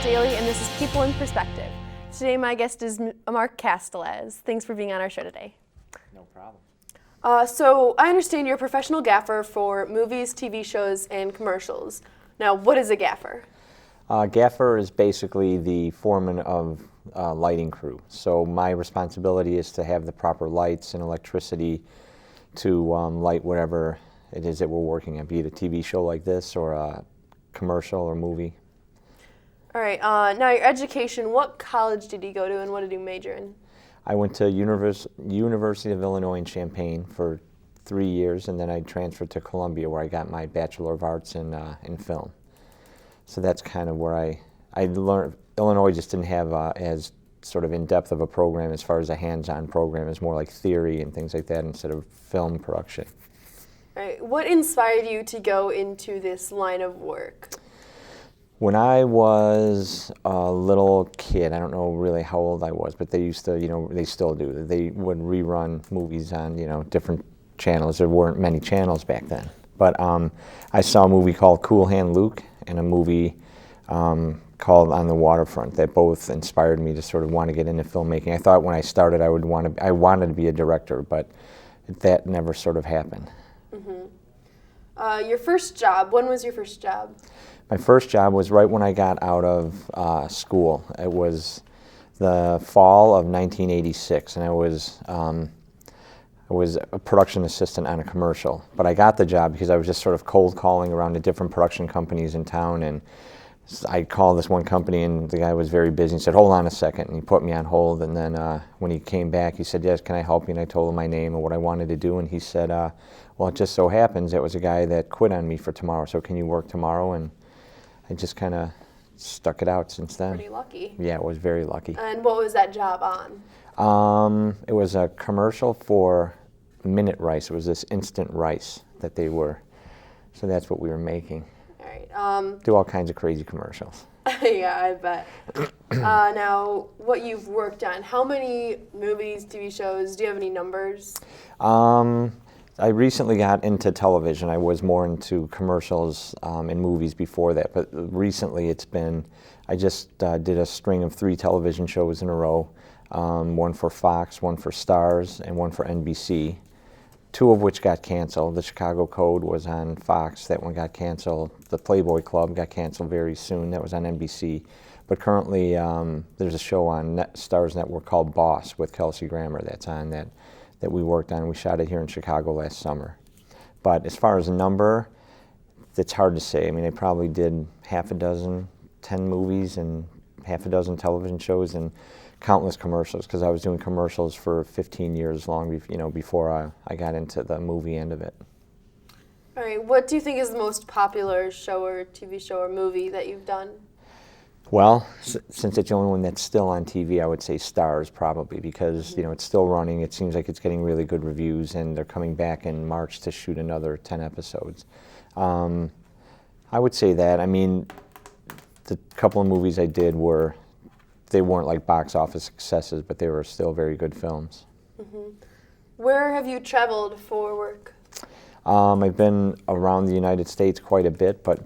Daly, and this is People in Perspective. Today my guest is Mark Castelaz. Thanks for being on our show today. No problem. So I understand you're a professional gaffer for movies, TV shows, and commercials. Now, what is a gaffer? Gaffer is basically the foreman of lighting crew. So my responsibility is to have the proper lights and electricity to light whatever it is that we're working on, be it a TV show like this or a commercial or movie. All right, now your education, what college did you go to and what did you major in? I went to University of Illinois in Champaign for 3 years, and then I transferred to Columbia where I got my Bachelor of Arts in film. So that's kind of where I learned. Illinois just didn't have as sort of in-depth of a program as far as a hands-on program. It's more like theory and things like that instead of film production. All right, what inspired you to go into this line of work? When I was a little kid, I don't know really how old I was, but they used to, they still do. They would rerun movies on, different channels. There weren't many channels back then. But I saw a movie called Cool Hand Luke and a movie called On the Waterfront that both inspired me to sort of want to get into filmmaking. I thought when I started I wanted to be a director, but that never sort of happened. Mm-hmm. Your first job, when was your first job? My first job was right when I got out of school. It was the fall of 1986, and I was a production assistant on a commercial. But I got the job because I was just sort of cold calling around to different production companies in town, and I called this one company, and the guy was very busy and said, "Hold on a second," and he put me on hold. And then when he came back, he said, "Yes, can I help you?" And I told him my name and what I wanted to do, and he said, "Well, it just so happens it was a guy that quit on me for tomorrow, so can you work tomorrow?" And I just kind of stuck it out since then. Pretty lucky. Yeah, it was very lucky. And what was that job on? It was a commercial for Minute Rice. It was this instant rice that they were. So that's what we were making. All right. Do all kinds of crazy commercials. Yeah, I bet. Now, what you've worked on, how many movies, TV shows, do you have any numbers? I recently got into television. I was more into commercials and movies before that, but recently I just did a string of 3 television shows in a row, one for Fox, one for Starz, and one for NBC, 2 of which got canceled. The Chicago Code was on Fox. That one got canceled. The Playboy Club got canceled very soon. That was on NBC. But currently there's a show on Starz Network called Boss with Kelsey Grammer that's on that we worked on. We shot it here in Chicago last summer. But as far as a number, it's hard to say. I mean, I probably did half a dozen, 10 movies and half a dozen television shows and countless commercials, because I was doing commercials for 15 years long, before I got into the movie end of it. All right, what do you think is the most popular show or TV show or movie that you've done? Well, since it's the only one that's still on TV, I would say Starz probably, because it's still running. It seems like it's getting really good reviews, and they're coming back in March to shoot another 10 episodes. I would say that. I mean, the couple of movies I did they weren't like box office successes, but they were still very good films. Mm-hmm. Where have you traveled for work? I've been around the United States quite a bit, but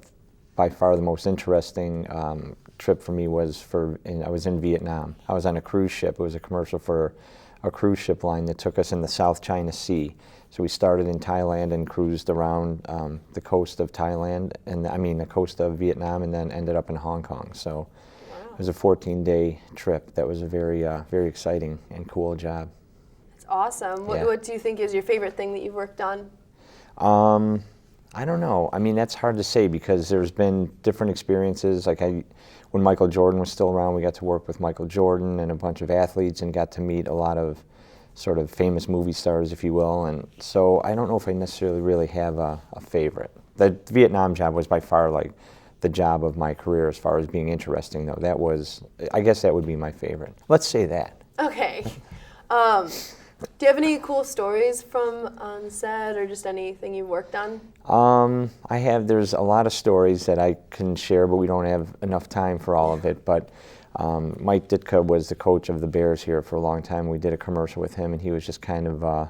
by far the most interesting trip for me was I was in Vietnam. I was on a cruise ship. It was a commercial for a cruise ship line that took us in the South China Sea. So we started in Thailand and cruised around the coast of Thailand, the coast of Vietnam, and then ended up in Hong Kong. So it was a 14-day trip. That was a very, very exciting and cool job. That's awesome. Yeah. What do you think is your favorite thing that you've worked on? I don't know. I mean, that's hard to say because there's been different experiences. Like when Michael Jordan was still around, we got to work with Michael Jordan and a bunch of athletes and got to meet a lot of sort of famous movie stars, if you will. And so I don't know if I necessarily really have a favorite. The Vietnam job was by far like the job of my career as far as being interesting, though. I guess that would be my favorite. Let's say that. Okay. Do you have any cool stories from on set or just anything you've worked on? There's a lot of stories that I can share, but we don't have enough time for all of it. But Mike Ditka was the coach of the Bears here for a long time. We did a commercial with him, and he was just kind of,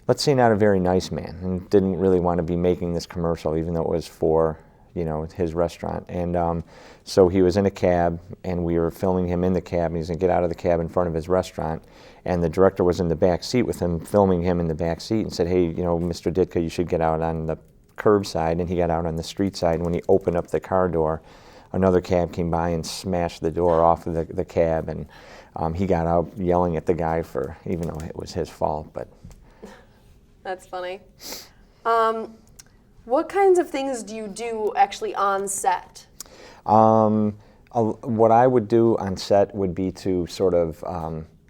let's say, not a very nice man, and didn't really want to be making this commercial, even though it was for, you know, his restaurant. And so he was in a cab, and we were filming him in the cab, and he's going to get out of the cab in front of his restaurant. And the director was in the back seat with him, filming him in the back seat, and said, hey, you know, Mr. Ditka, you should get out on the curbside. And he got out on the street side. And when he opened up the car door, another cab came by and smashed the door off of the cab. And he got out yelling at the guy for, even though it was his fault. But that's funny. What kinds of things do you do actually on set? What I would do on set would be to sort of,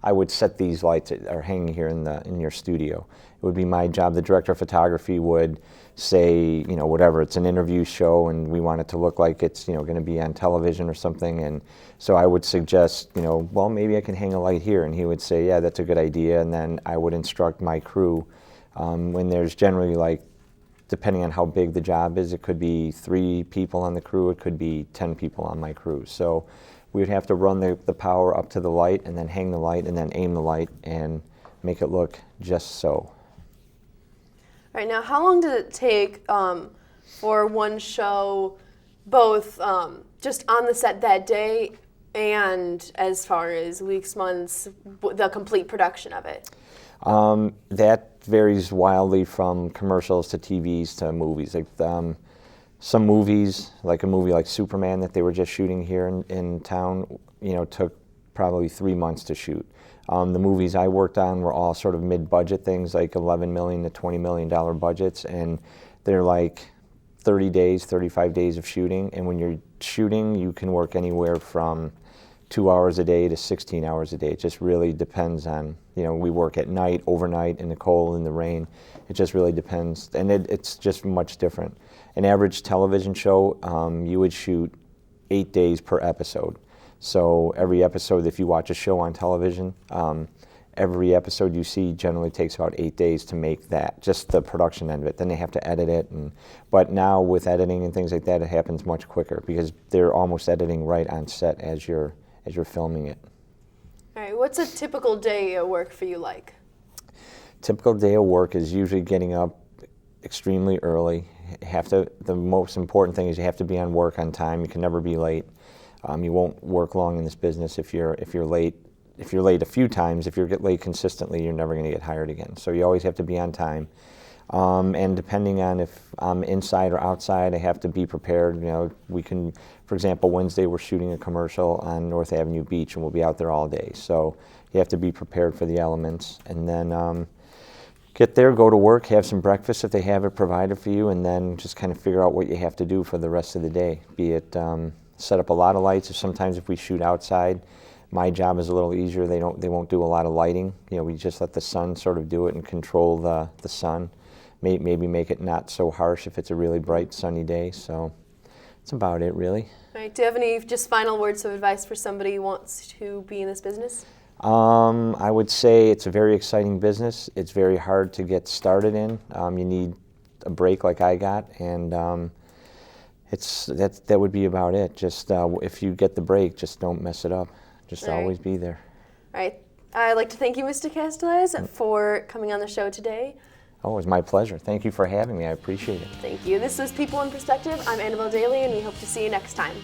I would set these lights that are hanging here in your studio. It would be my job. The director of photography would say, you know, whatever, it's an interview show and we want it to look like it's, you know, going to be on television or something. And so I would suggest, you know, well, maybe I can hang a light here. And he would say, yeah, that's a good idea. And then I would instruct my crew. When there's generally, like, depending on how big the job is, it could be 3 people on the crew, it could be 10 people on my crew. So we would have to run the power up to the light and then hang the light and then aim the light and make it look just so. All right, now how long did it take for one show, both just on the set that day and as far as weeks, months, the complete production of it? That varies wildly from commercials to TVs to movies. Like some movies, like a movie like Superman that they were just shooting here in town, you know, took probably 3 months to shoot. The movies I worked on were all sort of mid-budget things, like $11 million to $20 million budgets, and they're like 30 days, 35 days of shooting. And when you're shooting, you can work anywhere from 2 hours a day to 16 hours a day. It just really depends on, you know, we work at night, overnight, in the cold, in the rain. It just really depends, and it's just much different. An average television show, you would shoot 8 days per episode. So every episode, if you watch a show on television, every episode you see generally takes about 8 days to make that, just the production end of it. Then they have to edit it. But now with editing and things like that, it happens much quicker because they're almost editing right on set as you're filming it. All right, what's a typical day of work for you like? Typical day of work is usually getting up extremely early. The most important thing is you have to be on work on time. You can never be late. You won't work long in this business if you're late. If you're late a few times, if you get late consistently, you're never going to get hired again. So you always have to be on time. And depending on if I'm inside or outside, I have to be prepared. You know, we can, for example, Wednesday we're shooting a commercial on North Avenue Beach, and we'll be out there all day. So you have to be prepared for the elements, and then get there, go to work, have some breakfast if they have it provided for you, and then just kind of figure out what you have to do for the rest of the day. Be it set up a lot of lights. Sometimes if we shoot outside, my job is a little easier. They won't do a lot of lighting. You know, we just let the sun sort of do it and control the sun. Maybe make it not so harsh if it's a really bright sunny day. So that's about it, really. All right. Do you have any just final words of advice for somebody who wants to be in this business? I would say it's a very exciting business. It's very hard to get started in. You need a break like I got, and that would be about it. Just if you get the break, just don't mess it up. Just always be there. All right. I'd like to thank you, Mr. Castelaz, for coming on the show today. Oh, it was my pleasure. Thank you for having me. I appreciate it. Thank you. This was People in Perspective. I'm Annabelle Daly, and we hope to see you next time.